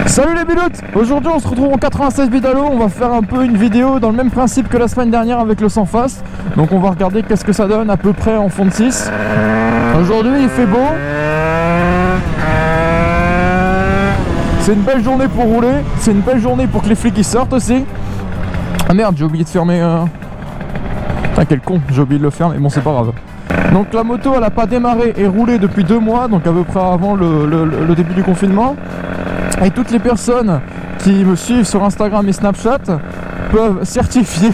Salut les pilotes. Aujourd'hui on se retrouve en 96 Bidalo. On va faire un peu une vidéo dans le même principe que la semaine dernière avec le sans fast. Donc on va regarder qu'est-ce que ça donne à peu près en fond de 6. Aujourd'hui il fait beau. C'est une belle journée pour rouler. C'est une belle journée pour que les flics ils sortent aussi. Ah merde, j'ai oublié de fermer Putain quel con, j'ai oublié de le faire mais bon c'est pas grave. Donc la moto elle a pas démarré et roulé depuis 2 mois, donc à peu près avant le début du confinement. Et toutes les personnes qui me suivent sur Instagram et Snapchat peuvent certifier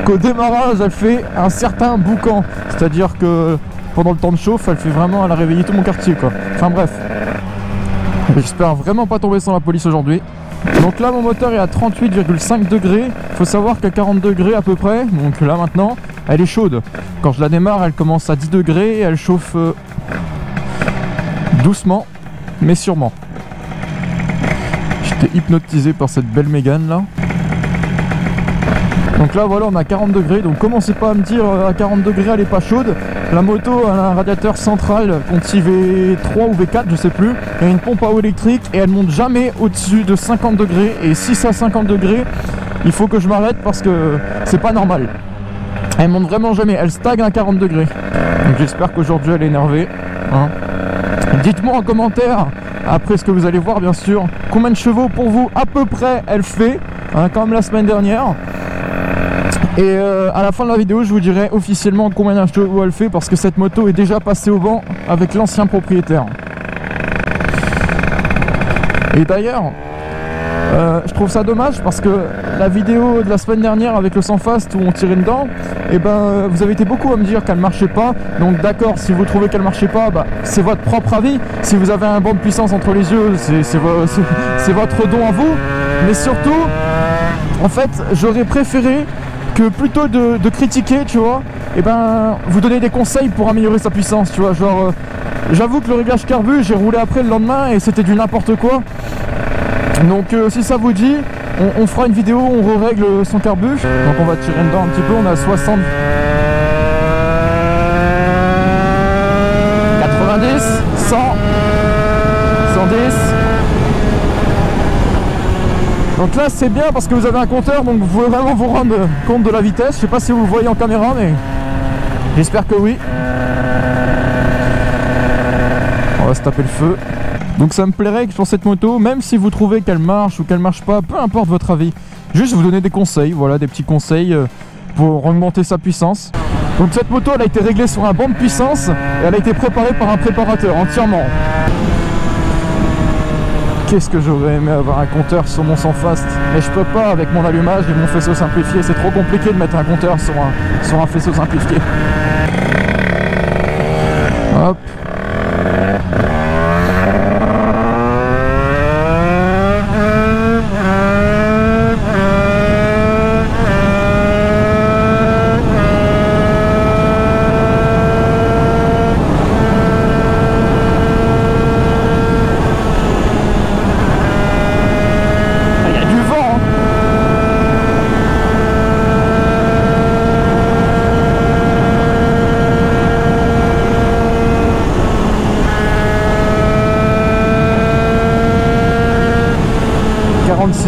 qu'au démarrage elle fait un certain boucan. C'est-à-dire que pendant le temps de chauffe elle fait vraiment, elle a réveillé tout mon quartier quoi. Enfin bref. J'espère vraiment pas tomber sans la police aujourd'hui. Donc là mon moteur est à 38,5 degrés. Il faut savoir qu'à 40 degrés à peu près, donc là maintenant, elle est chaude. Quand je la démarre elle commence à 10 degrés et elle chauffe doucement mais sûrement. J'étais hypnotisé par cette belle Mégane là. Donc là voilà on a 40 degrés, donc commencez pas à me dire à 40 degrés elle est pas chaude. La moto elle a un radiateur central Conti V3 ou V4 je sais plus, et une pompe à eau électrique et elle monte jamais au-dessus de 50 degrés. Et si c'est à 50 degrés il faut que je m'arrête parce que c'est pas normal. Elle monte vraiment jamais, elle stagne à 40 degrés. Donc j'espère qu'aujourd'hui elle est énervée hein. Dites-moi en commentaire, après ce que vous allez voir bien sûr, combien de chevaux pour vous à peu près elle fait hein, comme la semaine dernière. Et à la fin de la vidéo je vous dirai officiellement combien de chevaux elle fait, parce que cette moto est déjà passée au vent avec l'ancien propriétaire. Et d'ailleurs je trouve ça dommage parce que la vidéo de la semaine dernière avec le sans fast où on tirait une dent, et ben vous avez été beaucoup à me dire qu'elle marchait pas. Donc d'accord, si vous trouvez qu'elle marchait pas, bah, c'est votre propre avis. Si vous avez un banc de puissance entre les yeux, c'est votre don à vous. Mais surtout, en fait, j'aurais préféré que plutôt de critiquer, tu vois, et ben vous donner des conseils pour améliorer sa puissance, tu vois. Genre, j'avoue que le réglage carbu, j'ai roulé après le lendemain et c'était du n'importe quoi. Donc si ça vous dit, on fera une vidéo où on règle son carbu. Donc on va tirer dedans un petit peu, on a 60, 90, 100, 110. Donc là c'est bien parce que vous avez un compteur, donc vous pouvez vraiment vous rendre compte de la vitesse. Je sais pas si vous voyez en caméra, mais j'espère que oui. On va se taper le feu. Donc ça me plairait que sur cette moto, même si vous trouvez qu'elle marche ou qu'elle marche pas, peu importe votre avis, juste vous donner des conseils, voilà, des petits conseils pour augmenter sa puissance. Donc cette moto elle a été réglée sur un banc de puissance et elle a été préparée par un préparateur entièrement. Qu'est-ce que j'aurais aimé avoir un compteur sur mon sans fast, mais je peux pas avec mon allumage et mon faisceau simplifié, c'est trop compliqué de mettre un compteur sur un faisceau simplifié. Hop.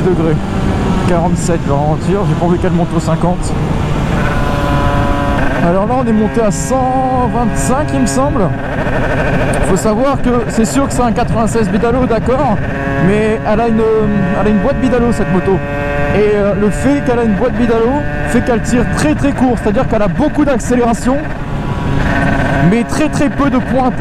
Degrés, 47 je vais ralentir, j'ai pas envie qu'elle monte au 50. Alors là on est monté à 125 il me semble. Faut savoir que c'est sûr que c'est un 96 Bidalo, d'accord, mais elle a une boîte Bidalo cette moto. Et le fait qu'elle a une boîte Bidalo fait qu'elle tire très très court, c'est-à-dire qu'elle a beaucoup d'accélération mais très très peu de pointe.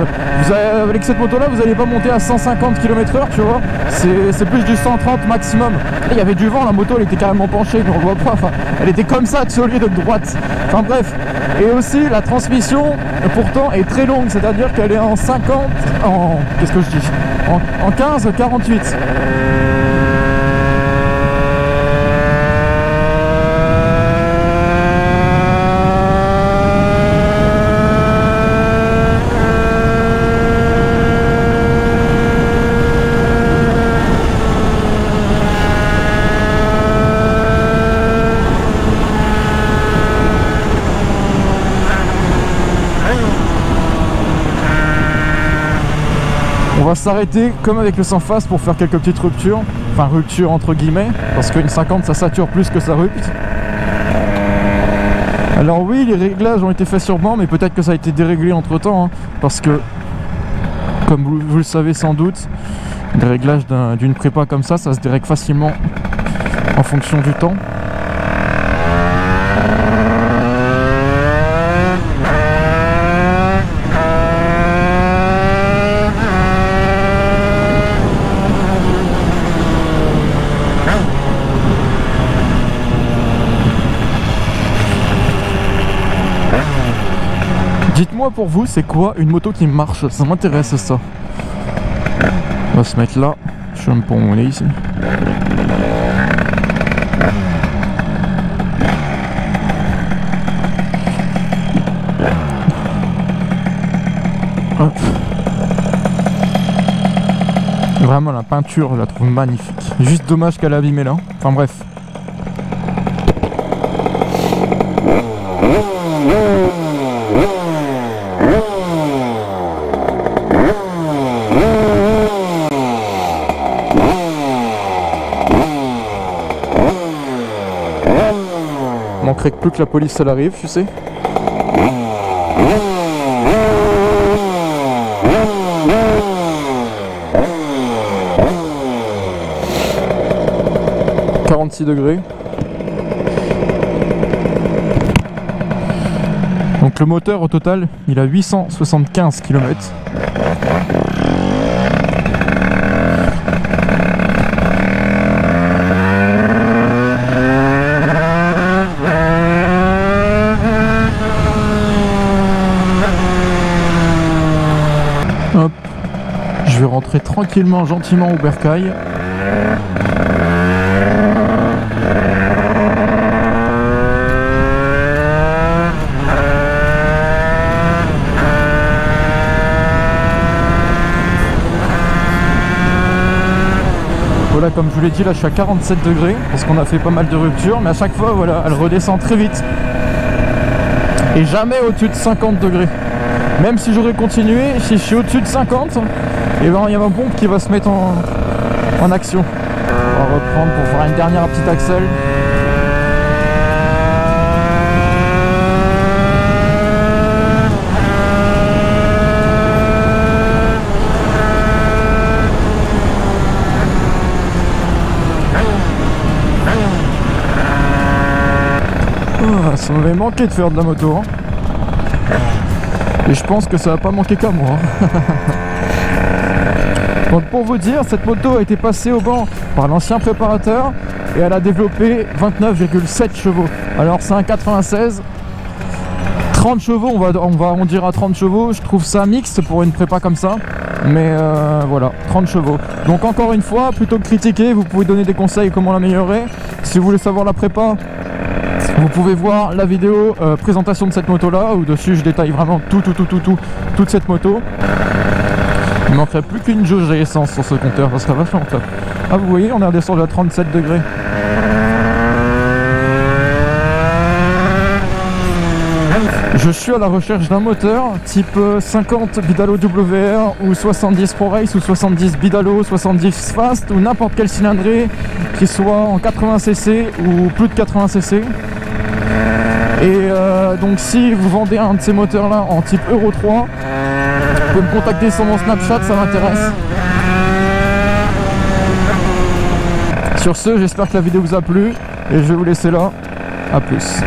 Avec cette moto là vous n'allez pas monter à 150 km/h, tu vois, c'est plus du 130 maximum. Et il y avait du vent, la moto elle était carrément penchée, on voit pas, enfin, elle était comme ça au lieu de droite. Enfin bref, et aussi la transmission pourtant est très longue, c'est-à-dire qu'elle est en 50, qu'est-ce que je dis, en 15-48. On va s'arrêter comme avec le sans fast pour faire quelques petites ruptures. enfin rupture entre guillemets, parce qu'une 50 ça sature plus que ça rupte. Alors oui, les réglages ont été faits sur banc, mais peut-être que ça a été déréglé entre temps, hein, parce que, comme vous le savez sans doute, les réglages d'une prépa comme ça se dérègle facilement en fonction du temps. Dites-moi pour vous, c'est quoi une moto qui marche? Ça m'intéresse ça. On va se mettre là. Je suis un peu mon nez ici. Hop. Vraiment la peinture, je la trouve magnifique. Juste dommage qu'elle a abîmé là. Enfin bref. Manquerait que plus que la police elle arrive, tu sais. « 46 degrés. » Donc le moteur au total, il a 875 km. Hop, je vais rentrer tranquillement, gentiment au bercail. Voilà, comme je vous l'ai dit, là je suis à 47 degrés parce qu'on a fait pas mal de ruptures, mais à chaque fois, voilà, elle redescend très vite et jamais au-dessus de 50 degrés. Même si j'aurais continué, si je suis au-dessus de 50, et ben il y a ma pompe qui va se mettre en action. On va reprendre pour faire une dernière petite accel. Oh, ça m'avait manqué de faire de la moto, hein. Et je pense que ça va pas manquer qu'à moi. Donc pour vous dire, cette moto a été passée au banc par l'ancien préparateur et elle a développé 29,7 chevaux. Alors c'est un 96. 30 chevaux, on va arrondir à 30 chevaux. Je trouve ça mixte pour une prépa comme ça. Mais voilà, 30 chevaux. Donc encore une fois, plutôt que critiquer, vous pouvez donner des conseils comment l'améliorer. Si vous voulez savoir la prépa, vous pouvez voir la vidéo présentation de cette moto là, où dessus je détaille vraiment toute cette moto. Il ne manquerait plus qu'une jauge à essence sur ce compteur, ça serait vachement top. Ah vous voyez, on est redescendu à 37 degrés. Je suis à la recherche d'un moteur type 50 Bidalo WR ou 70 Pro Race ou 70 Bidalo, 70 Fast ou n'importe quel cylindrée qui soit en 80cc ou plus de 80cc. Et donc si vous vendez un de ces moteurs là en type Euro 3, vous pouvez me contacter sur mon Snapchat, ça m'intéresse. Sur ce, j'espère que la vidéo vous a plu et je vais vous laisser là. A plus.